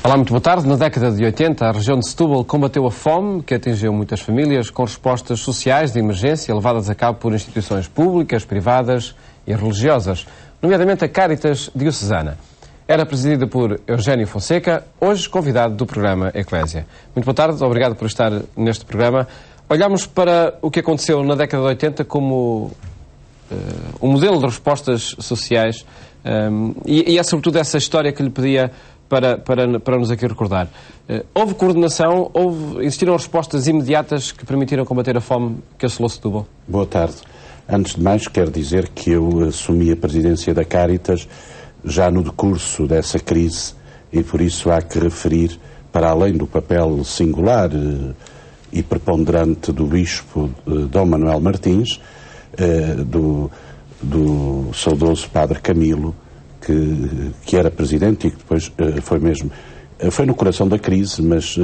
Olá, muito boa tarde. Na década de 80, a região de Setúbal combateu a fome, que atingiu muitas famílias, com respostas sociais de emergência levadas a cabo por instituições públicas, privadas e religiosas, nomeadamente a Cáritas Diocesana. Era presidida por Eugénio Fonseca, hoje convidado do programa Eclésia. Muito boa tarde, obrigado por estar neste programa. Olhamos para o que aconteceu na década de 80 como um modelo de respostas sociais e é sobretudo essa história que lhe pedia para nos aqui recordar. Houve coordenação, existiram respostas imediatas que permitiram combater a fome que assolou Setúbal? Boa tarde. Antes de mais, quero dizer que eu assumi a presidência da Cáritas já no decurso dessa crise e por isso há que referir, para além do papel singular e preponderante do Bispo Dom Manuel Martins, do saudoso Padre Camilo, que era presidente e que depois foi no coração da crise, mas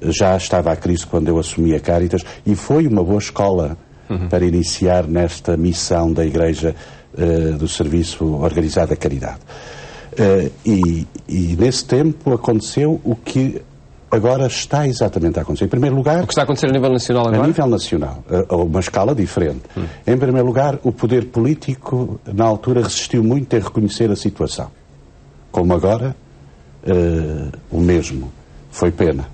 já estava a crise quando eu assumi a Cáritas e foi uma boa escola para iniciar nesta missão da Igreja do Serviço Organizado da Caridade. E nesse tempo aconteceu o que agora está exatamente a acontecer. Em primeiro lugar... O que está a acontecer a nível nacional agora? A nível nacional, a uma escala diferente. Em primeiro lugar, o poder político, na altura, resistiu muito em reconhecer a situação. Como agora, o mesmo. Foi pena.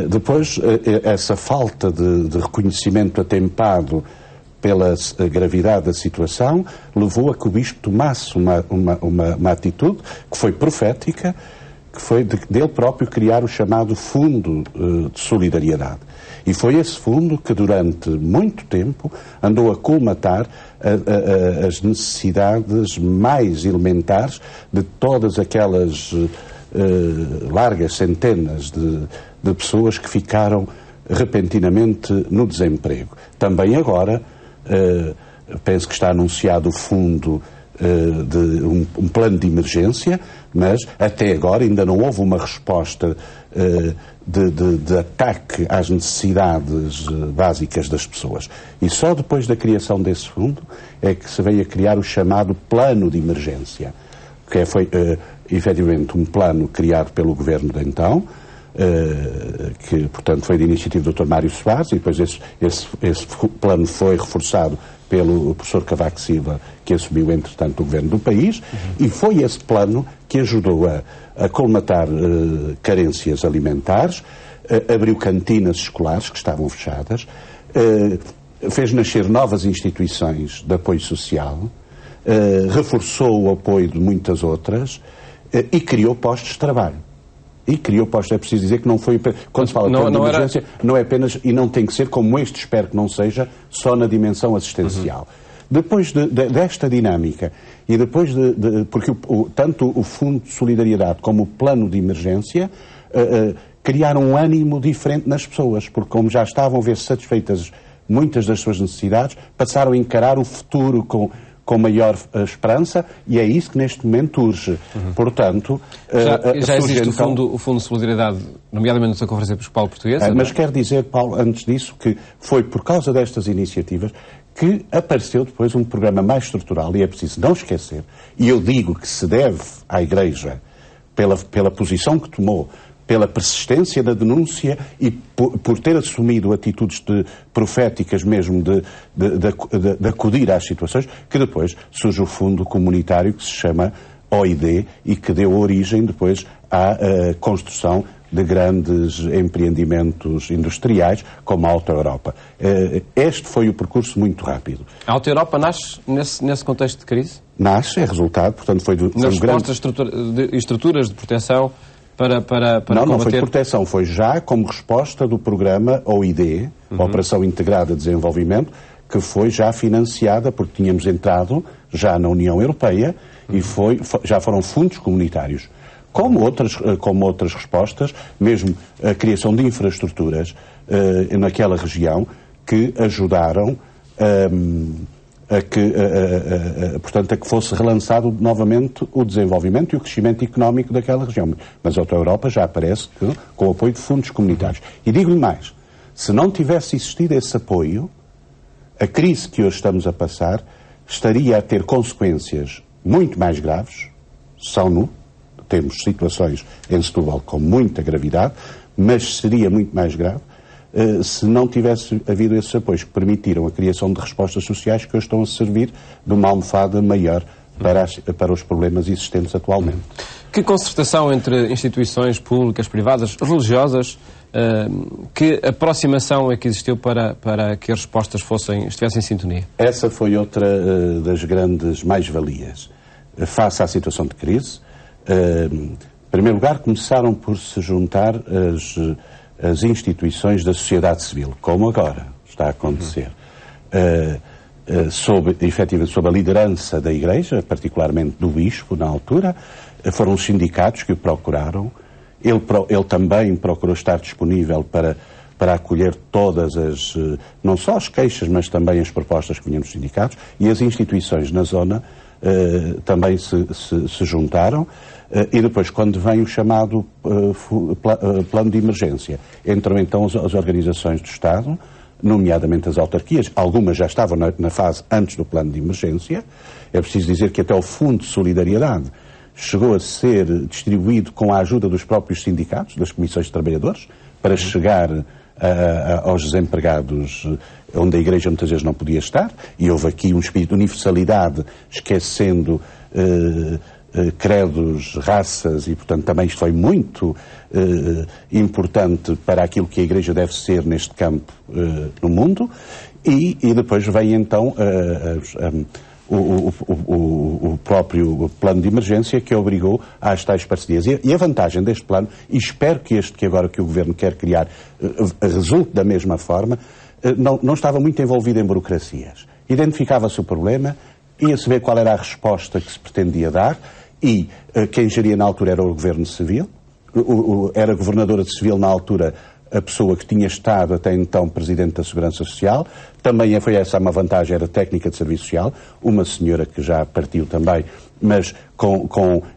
Depois, essa falta de reconhecimento atempado pela gravidade da situação levou a que o Bispo tomasse uma atitude que foi profética, que foi dele próprio criar o chamado Fundo de Solidariedade. E foi esse fundo que durante muito tempo andou a colmatar as necessidades mais elementares de todas aquelas largas centenas de pessoas que ficaram repentinamente no desemprego. Também agora, penso que está anunciado o fundo de um plano de emergência, mas até agora ainda não houve uma resposta de ataque às necessidades básicas das pessoas. E só depois da criação desse fundo é que se veio a criar o chamado plano de emergência, que foi efetivamente um plano criado pelo governo de então, que portanto foi de iniciativa do Dr. Mário Soares, e depois esse plano foi reforçado pelo professor Cavaco Silva, que assumiu entretanto o governo do país, e foi esse plano que ajudou a colmatar carências alimentares, abriu cantinas escolares que estavam fechadas, fez nascer novas instituições de apoio social, reforçou o apoio de muitas outras e criou postos de trabalho. E criou postos, é preciso dizer que não foi... Quando se fala de emergência, não é apenas, e não tem que ser, como este espero que não seja, só na dimensão assistencial. Depois desta dinâmica, e depois porque tanto o Fundo de Solidariedade como o Plano de Emergência criaram um ânimo diferente nas pessoas, porque como já estavam a ver satisfeitas muitas das suas necessidades, passaram a encarar o futuro com maior esperança, e é isso que neste momento urge. Portanto... Já existe o Fundo de Solidariedade, nomeadamente na Conferência Episcopal Portuguesa? Mas quero dizer, Paulo, antes disso, que foi por causa destas iniciativas que apareceu depois um programa mais estrutural, e é preciso não esquecer, e eu digo que se deve à Igreja, pela posição que tomou, pela persistência da denúncia e por ter assumido atitudes proféticas mesmo de acudir às situações, que depois surge o fundo comunitário que se chama OID e que deu origem depois à construção de grandes empreendimentos industriais como a Alta Europa. Este foi o percurso muito rápido. A Alta Europa nasce nesse contexto de crise? Nasce, é resultado, portanto foi nas estruturas de proteção para combater... Não foi de proteção, foi já como resposta do programa OID, Operação Integrada de Desenvolvimento, que foi já financiada, porque tínhamos entrado já na União Europeia e já foram fundos comunitários. Como outras respostas, mesmo a criação de infraestruturas naquela região, que ajudaram portanto, a que fosse relançado novamente o desenvolvimento e o crescimento económico daquela região. Mas a Alta Europa já aparece com o apoio de fundos comunitários. E digo-lhe mais, se não tivesse existido esse apoio, a crise que hoje estamos a passar estaria a ter consequências muito mais graves, temos situações em Setúbal com muita gravidade, mas seria muito mais grave se não tivesse havido esses apoios que permitiram a criação de respostas sociais que hoje estão a servir de uma almofada maior para os problemas existentes atualmente. Que concertação entre instituições públicas, privadas, religiosas, que aproximação é que existiu para que as respostas estivessem em sintonia? Essa foi outra das grandes mais-valias. Face à situação de crise, em primeiro lugar, começaram por se juntar as instituições da sociedade civil, como agora está a acontecer. Efetivamente, sob a liderança da Igreja, particularmente do Bispo, na altura, foram os sindicatos que o procuraram. Ele também procurou estar disponível para acolher todas não só as queixas, mas também as propostas que vinham dos sindicatos, e as instituições na zona também se juntaram. E depois, quando vem o chamado plano de emergência, entram então as organizações do Estado, nomeadamente as autarquias, algumas já estavam na fase antes do plano de emergência. É preciso dizer que até o Fundo de Solidariedade chegou a ser distribuído com a ajuda dos próprios sindicatos, das comissões de trabalhadores, para chegar aos desempregados onde a Igreja muitas vezes não podia estar, e houve aqui um espírito de universalidade, esquecendo credos, raças, e portanto também isto foi muito importante para aquilo que a Igreja deve ser neste campo no mundo, e depois vem então o próprio plano de emergência que obrigou às tais parcerias. E a vantagem deste plano, e espero que que agora que o Governo quer criar resulte da mesma forma, não estava muito envolvido em burocracias. Identificava-se o problema, ia-se ver qual era a resposta que se pretendia dar, e quem geria na altura era o Governo Civil, era governadora de Civil na altura a pessoa que tinha estado até então Presidente da Segurança Social, também foi essa uma vantagem, era técnica de Serviço Social, uma senhora que já partiu também, mas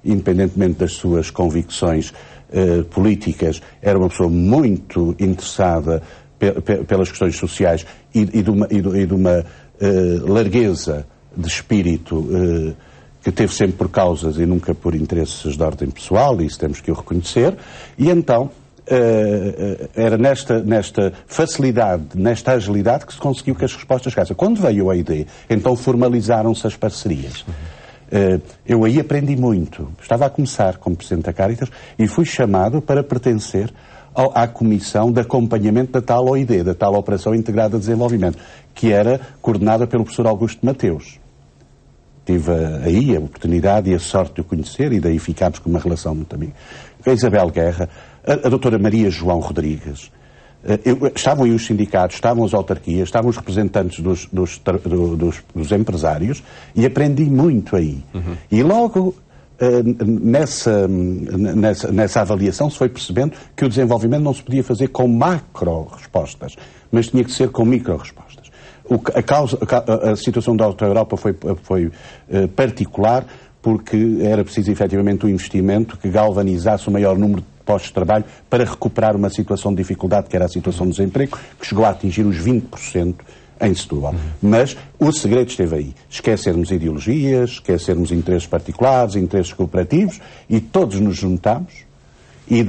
independentemente das suas convicções políticas, era uma pessoa muito interessada pelas questões sociais e de uma largueza de espírito que teve sempre por causas e nunca por interesses de ordem pessoal, e isso temos que o reconhecer, e então era nesta facilidade, nesta agilidade que se conseguiu que as respostas chegassem. Quando veio a ID, então formalizaram-se as parcerias. Eu aí aprendi muito. Estava a começar como Presidente da Caritas e fui chamado para pertencer à Comissão de Acompanhamento da tal OID, da tal Operação Integrada de Desenvolvimento, que era coordenada pelo professor Augusto Mateus. Tive aí a oportunidade e a sorte de o conhecer, e daí ficámos com uma relação muito amiga. A Isabel Guerra, a doutora Maria João Rodrigues, estavam aí os sindicatos, estavam as autarquias, estavam os representantes dos empresários, e aprendi muito aí. E logo nessa avaliação se foi percebendo que o desenvolvimento não se podia fazer com macro-respostas, mas tinha que ser com micro-respostas. A situação da Europa foi particular porque era preciso efetivamente um investimento que galvanizasse o maior número de postos de trabalho para recuperar uma situação de dificuldade, que era a situação do desemprego, que chegou a atingir os 20% em Setúbal. Mas o segredo esteve aí. Esquecermos ideologias, esquecermos interesses particulares, interesses cooperativos, e todos nos juntamos, e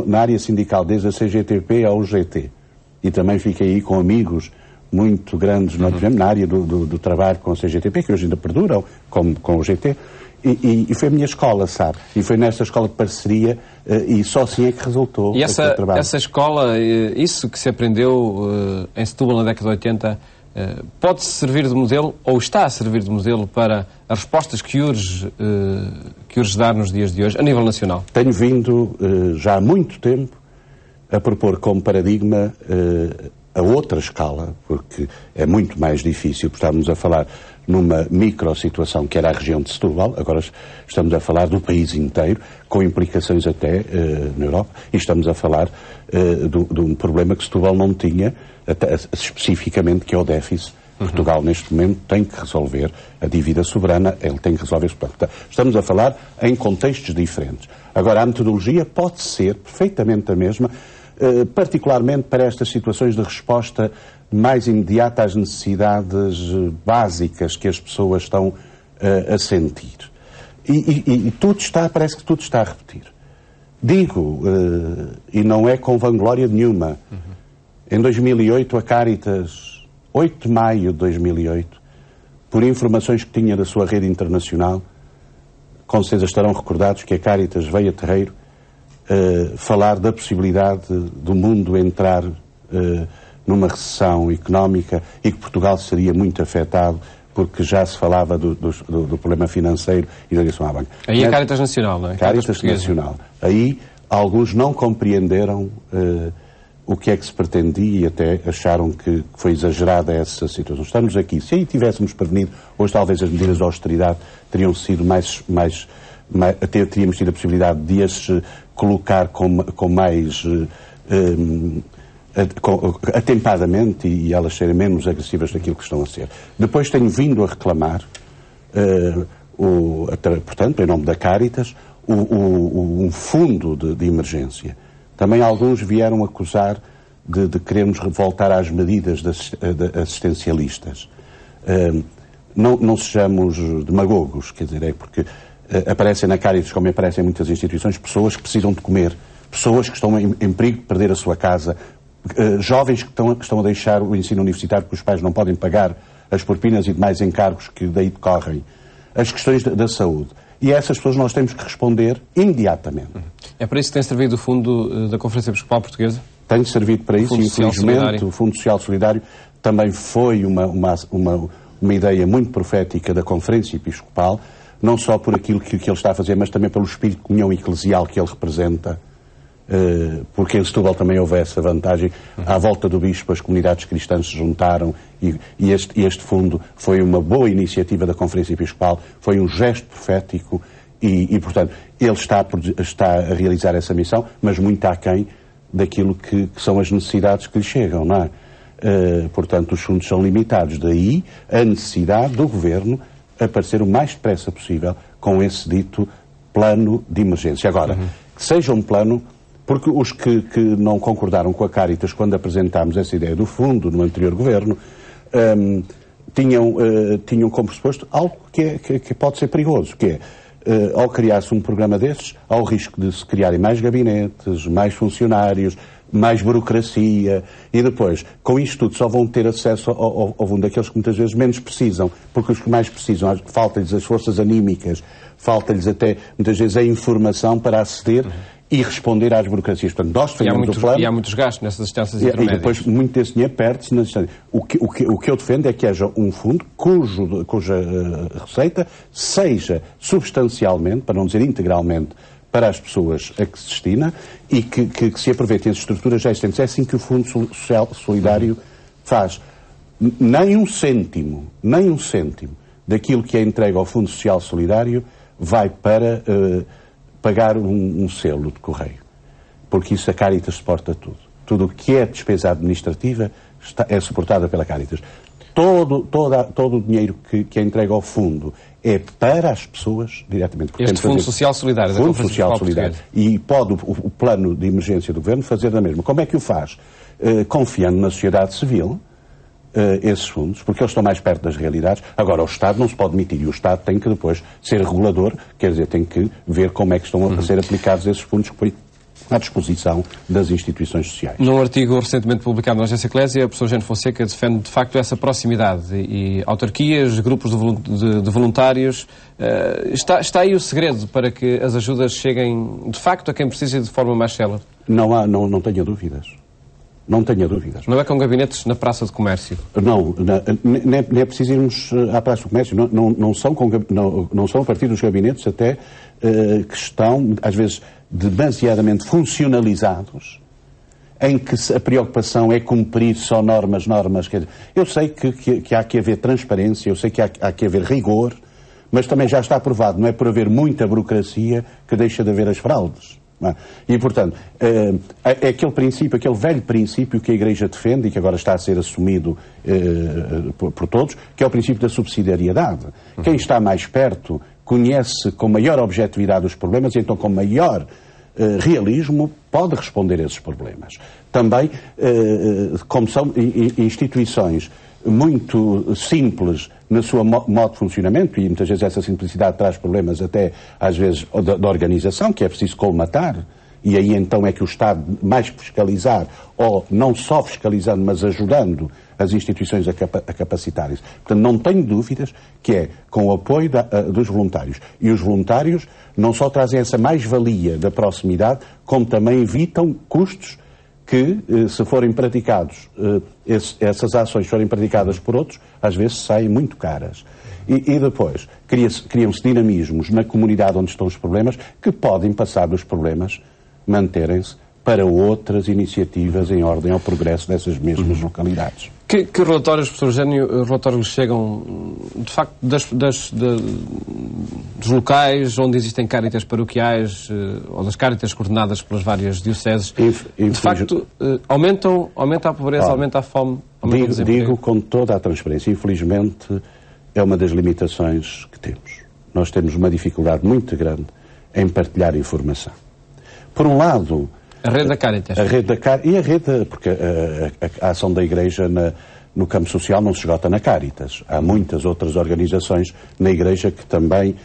na área sindical, desde a CGTP ao GT. E também fiquei aí com amigos muito grandes, na área do trabalho com a CGTP, que hoje ainda perduram, com o GT, e foi a minha escola, sabe? E foi nessa escola de parceria, e só assim é que resultou e essa escola, isso que se aprendeu em Setúbal na década de 80, pode servir de modelo, ou está a servir de modelo, para as respostas que urge dar nos dias de hoje, a nível nacional? Tenho vindo, já há muito tempo, a propor como paradigma a outra escala, porque é muito mais difícil, porque estávamos a falar numa micro-situação que era a região de Setúbal, agora estamos a falar do país inteiro, com implicações até na Europa, e estamos a falar de um problema que Setúbal não tinha, até, especificamente, que é o déficit. Portugal, neste momento, tem que resolver a dívida soberana, ele tem que resolver esse problema. Estamos a falar em contextos diferentes. Agora, a metodologia pode ser perfeitamente a mesma, particularmente para estas situações de resposta mais imediata às necessidades básicas que as pessoas estão a sentir. E tudo está, parece que tudo está a repetir. Digo, e não é com vanglória nenhuma, em 2008 a Caritas, 8 de maio de 2008, por informações que tinha da sua rede internacional, com certeza estarão recordados que a Caritas veio a Terreiro falar da possibilidade do mundo entrar numa recessão económica e que Portugal seria muito afetado porque já se falava do problema financeiro e da ligação à banca. Aí a Caritas Nacional, não é? Caritas Nacional. Aí alguns não compreenderam o que é que se pretendia e até acharam que foi exagerada essa situação. Estamos aqui. Se aí tivéssemos prevenido, hoje talvez as medidas de austeridade teriam sido até teríamos tido a possibilidade de as colocar com mais atempadamente e elas serem menos agressivas daquilo que estão a ser. Depois tenho vindo a reclamar, portanto, em nome da Caritas, um fundo de emergência. Também alguns vieram acusar de querermos voltar às medidas assistencialistas. Não sejamos demagogos, quer dizer, é porque aparecem na Caritas, como aparecem em muitas instituições, pessoas que precisam de comer, pessoas que estão em perigo de perder a sua casa, jovens que estão a deixar o ensino universitário porque os pais não podem pagar as propinas e demais encargos que daí decorrem, as questões da saúde. E a essas pessoas nós temos que responder imediatamente. É para isso que tem servido o fundo da Conferência Episcopal Portuguesa? Tem servido para isso, e infelizmente o Fundo Social Solidário também foi uma ideia muito profética da Conferência Episcopal, não só por aquilo que ele está a fazer, mas também pelo espírito de comunhão eclesial que ele representa, porque em Setúbal também houve essa vantagem. À volta do Bispo as comunidades cristãs se juntaram e este fundo foi uma boa iniciativa da Conferência Episcopal, foi um gesto profético e portanto, ele está a realizar essa missão, mas muito aquém daquilo que são as necessidades que lhe chegam, não é? Portanto, os fundos são limitados. Daí a necessidade do Governo aparecer o mais depressa possível com esse dito plano de emergência. Agora, que seja um plano, porque os que não concordaram com a Caritas quando apresentámos essa ideia do fundo no anterior Governo, tinham como pressuposto algo que pode ser perigoso, que é, ao criar-se um programa desses, há o risco de se criarem mais gabinetes, mais funcionários, mais burocracia, e depois, com isto tudo, só vão ter acesso ao fundo daqueles que muitas vezes menos precisam, porque os que mais precisam, falta-lhes as forças anímicas, falta-lhes até, muitas vezes, a informação para aceder e responder às burocracias. Portanto, nós defendemos o plano. E há muitos gastos nessas distâncias intermédias. E depois, muito desse dinheiro perde-se nas distâncias. O que eu defendo é que haja um fundo cuja receita seja substancialmente, para não dizer integralmente, para as pessoas a que se destina e que se aproveitem as estruturas já existentes. É assim que o Fundo Social Solidário faz. Nem um cêntimo daquilo que é entregue ao Fundo Social Solidário vai para pagar um selo de correio. Porque isso a Caritas suporta tudo. Tudo o que é despesa administrativa é suportada pela Caritas. Todo o dinheiro que é entregue ao fundo é para as pessoas diretamente. Este Fundo Social Solidário, Fundo Social Solidário. E pode o plano de emergência do Governo fazer da mesma. Como é que o faz? Confiando na sociedade civil, esses fundos, porque eles estão mais perto das realidades. Agora, o Estado não se pode demitir e o Estado tem que depois ser regulador, quer dizer, tem que ver como é que estão a ser aplicados esses fundos que foi à disposição das instituições sociais. Num artigo recentemente publicado na Agência Eclésia, a professor Eugênio Fonseca defende de facto essa proximidade e autarquias, grupos de voluntários. Está aí o segredo para que as ajudas cheguem de facto a quem precisa de forma mais célere? Não tenha dúvidas. Não tenha dúvidas. Não é com gabinetes na Praça de Comércio? Não, nem é preciso irmos à Praça do Comércio. Não são a partir dos gabinetes até que estão, às vezes, demasiadamente funcionalizados, em que a preocupação é cumprir só normas. Quer dizer, eu sei que há que haver transparência, eu sei que há que haver rigor, mas também já está provado, não é por haver muita burocracia que deixa de haver as fraudes. E, portanto, é aquele velho princípio que a Igreja defende e que agora está a ser assumido por todos, que é o princípio da subsidiariedade. Quem está mais perto conhece com maior objetividade os problemas e então com maior realismo, pode responder a esses problemas. Também, como são instituições muito simples no seu modo de funcionamento, e muitas vezes essa simplicidade traz problemas até, às vezes, da organização, que é preciso colmatar, e aí então é que o Estado mais fiscalizar, ou não só fiscalizando, mas ajudando as instituições a capacitarem-se. Portanto, não tenho dúvidas que é com o apoio dos voluntários. E os voluntários não só trazem essa mais-valia da proximidade, como também evitam custos que, se forem praticados, essas ações forem praticadas por outros, às vezes saem muito caras. E depois, criam-se dinamismos na comunidade onde estão os problemas, que podem passar dos problemas, manterem-se para outras iniciativas em ordem ao progresso dessas mesmas localidades. Que relatórios, professor Eugénio, relatórios chegam, de facto, dos locais onde existem cáritas paroquiais ou das cáritas coordenadas pelas várias dioceses? De facto, aumenta a pobreza, aumenta a fome? Digo com toda a transparência, infelizmente é uma das limitações que temos. Nós temos uma dificuldade muito grande em partilhar informação. Por um lado... A rede da Cáritas. E a rede, porque a ação da Igreja no campo social não se esgota na Cáritas. Há muitas outras organizações na Igreja que também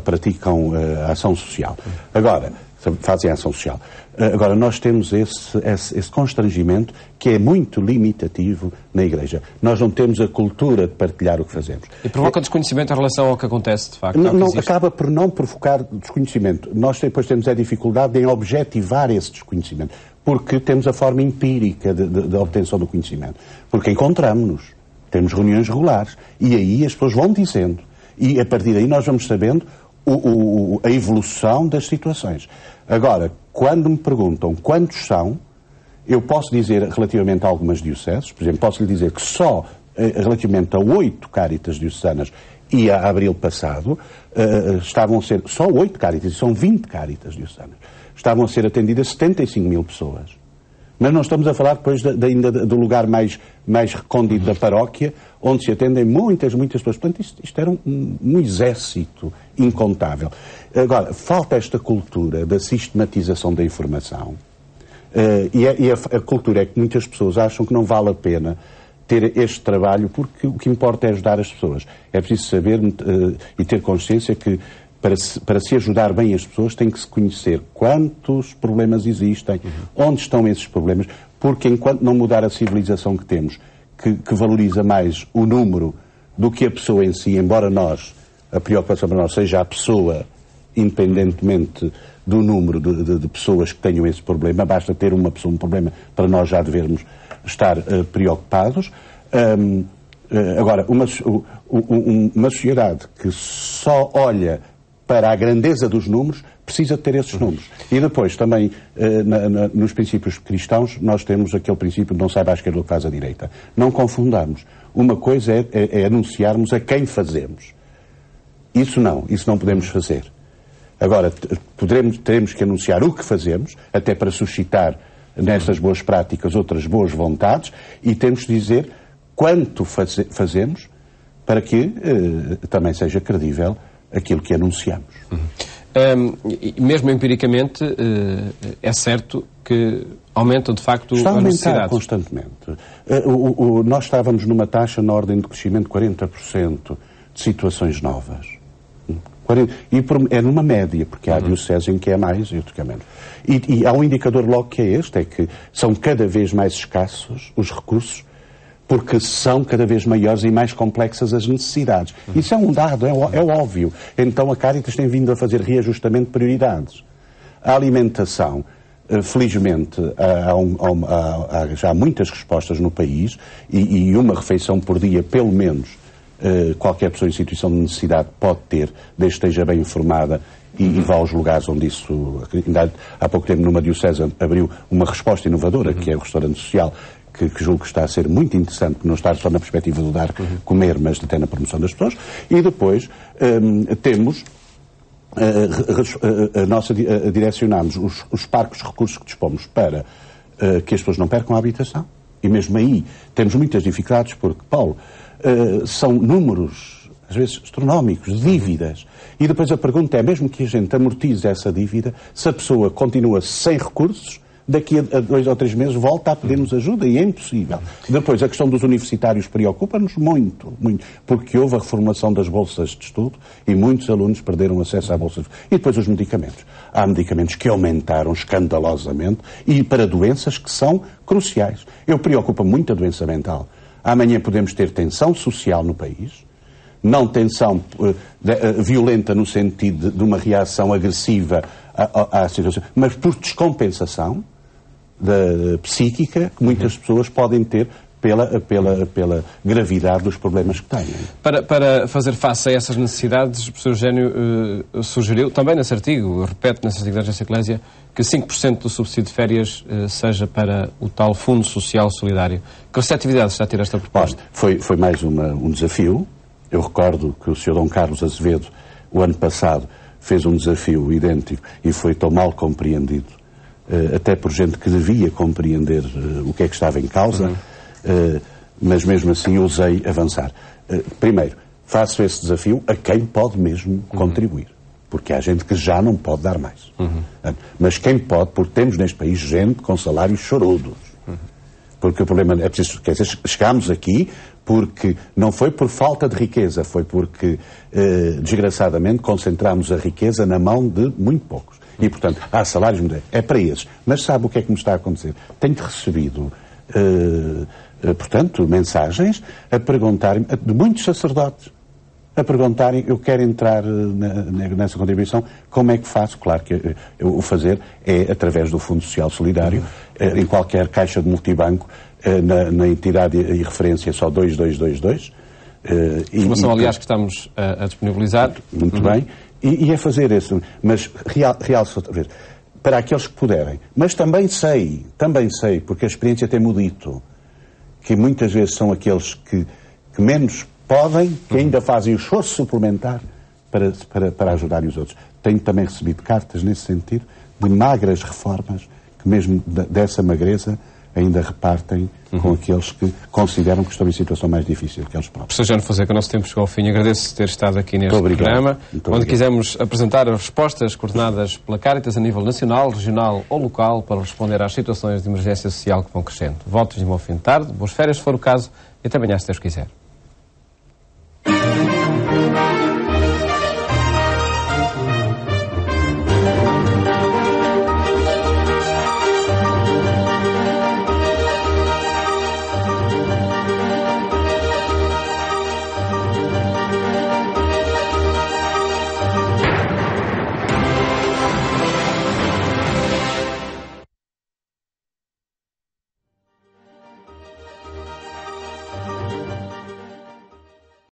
praticam a ação social. Agora, fazem a ação social. Agora, nós temos esse constrangimento que é muito limitativo na Igreja. Nós não temos a cultura de partilhar o que fazemos. E provoca desconhecimento em relação ao que acontece, de facto? Acaba por não provocar desconhecimento. Nós depois temos a dificuldade em objetivar esse desconhecimento, porque temos a forma empírica de obtenção do conhecimento. Porque encontramos-nos, temos reuniões regulares, e aí as pessoas vão dizendo, e a partir daí nós vamos sabendo a evolução das situações. Agora, quando me perguntam quantos são, eu posso dizer relativamente a algumas dioceses, por exemplo, posso lhe dizer que só relativamente a 8 cáritas diocesanas e a abril passado, estavam a ser, só 8 cáritas, e são 20 cáritas diocesanas, estavam a ser atendidas 75 mil pessoas. Mas não estamos a falar depois ainda do lugar mais recôndito da paróquia, onde se atendem muitas pessoas. Portanto, isto era um exército incontável. Agora, falta esta cultura da sistematização da informação. E a cultura é que muitas pessoas acham que não vale a pena ter este trabalho, porque o que importa é ajudar as pessoas. É preciso saber e ter consciência que para se ajudar bem as pessoas tem que se conhecer quantos problemas existem, onde estão esses problemas, porque enquanto não mudar a civilização que temos, que valoriza mais o número do que a pessoa em si, embora a preocupação para nós seja a pessoa, independentemente do número de pessoas que tenham esse problema, basta ter uma pessoa um problema para nós já devermos estar preocupados. Agora, uma sociedade que só olha para a grandeza dos números, precisa de ter esses números. E depois, também, nos princípios cristãos, nós temos aquele princípio de não saiba à esquerda o que faz à direita. Não confundamos. Uma coisa é anunciarmos a quem fazemos. Isso não podemos fazer. Agora, teremos que anunciar o que fazemos, até para suscitar nestas boas práticas outras boas vontades, e temos de dizer quanto fazemos para que também seja credível aquilo que anunciamos. Mesmo empiricamente, é certo que aumentam de facto as necessidades. Está a aumentar constantemente. Nós estávamos numa taxa na ordem de crescimento de 40% de situações novas. E é numa média, porque há dioceses em que é mais e outro que é menos. E há um indicador logo que é este, é que são cada vez mais escassos os recursos, porque são cada vez maiores e mais complexas as necessidades. Isso é um dado, é óbvio. Então a Cáritas tem vindo a fazer reajustamento de prioridades. A alimentação, felizmente, há já muitas respostas no país, e uma refeição por dia, pelo menos, qualquer pessoa em situação de necessidade pode ter, desde que esteja bem informada e vá aos lugares onde isso... Ainda há pouco tempo, numa diocese, abriu uma resposta inovadora, que é o restaurante social, que julgo que está a ser muito interessante, porque não está só na perspectiva de dar comer, mas até na promoção das pessoas. E depois temos, direcionamos os parcos recursos que dispomos para que as pessoas não percam a habitação. E mesmo aí temos muitas dificuldades, porque, Paulo, são números às vezes astronómicos, dívidas. E depois a pergunta é, mesmo que a gente amortize essa dívida, se a pessoa continua sem recursos, daqui a 2 ou 3 meses volta a pedir-nos ajuda e é impossível. Depois, a questão dos universitários preocupa-nos muito, porque houve a reformulação das bolsas de estudo e muitos alunos perderam acesso à bolsa de estudo. E depois os medicamentos. Há medicamentos que aumentaram escandalosamente e para doenças que são cruciais. Eu preocupo muito a doença mental. Amanhã podemos ter tensão social no país, não tensão violenta no sentido de uma reação agressiva à situação, mas por descompensação psíquica que muitas pessoas podem ter pela gravidade dos problemas que têm. Para fazer face a essas necessidades, o professor Eugénio sugeriu, também nesse artigo, repete nesse artigo da Agência Eclésia, que 5% do subsídio de férias seja para o tal Fundo Social Solidário. Que receptividade está a ter esta proposta? Foi mais um desafio. Eu recordo que o Sr. Dom Carlos Azevedo, o ano passado, fez um desafio idêntico e foi tão mal compreendido, até por gente que devia compreender o que é que estava em causa, mas mesmo assim ousei avançar. Primeiro, faço esse desafio a quem pode mesmo contribuir, porque há gente que já não pode dar mais. Mas quem pode, porque temos neste país gente com salários chorudos. Porque o problema é preciso, quer dizer, chegámos aqui porque não foi por falta de riqueza, foi porque, desgraçadamente, concentrámos a riqueza na mão de muito poucos. E, portanto, há salários, é para esses. Mas sabe o que é que me está a acontecer? Tenho recebido, portanto, mensagens a perguntarem, de muitos sacerdotes, a perguntarem, eu quero entrar nessa contribuição, como é que faço? Claro que o fazer é através do Fundo Social Solidário, em qualquer caixa de multibanco, na entidade e referência só 2222. Informação, aliás, que estamos a disponibilizar. Muito bem. E é fazer isso. Mas realço outra vez. Para aqueles que puderem. Mas também sei, porque a experiência tem-me dito, que muitas vezes são aqueles que menos podem, que ainda fazem o esforço suplementar para ajudarem os outros. Tenho também recebido cartas nesse sentido, de magras reformas, que mesmo dessa magreza ainda repartem com aqueles que consideram que estão em situação mais difícil que eles próprios. Professor Eugénio Fonseca, o nosso tempo chegou ao fim. Agradeço ter estado aqui neste programa, onde quisemos apresentar as respostas coordenadas pela Caritas a nível nacional, regional ou local para responder às situações de emergência social que vão crescendo. Votos de um bom fim de tarde, boas férias se for o caso, e até amanhã, se Deus quiser.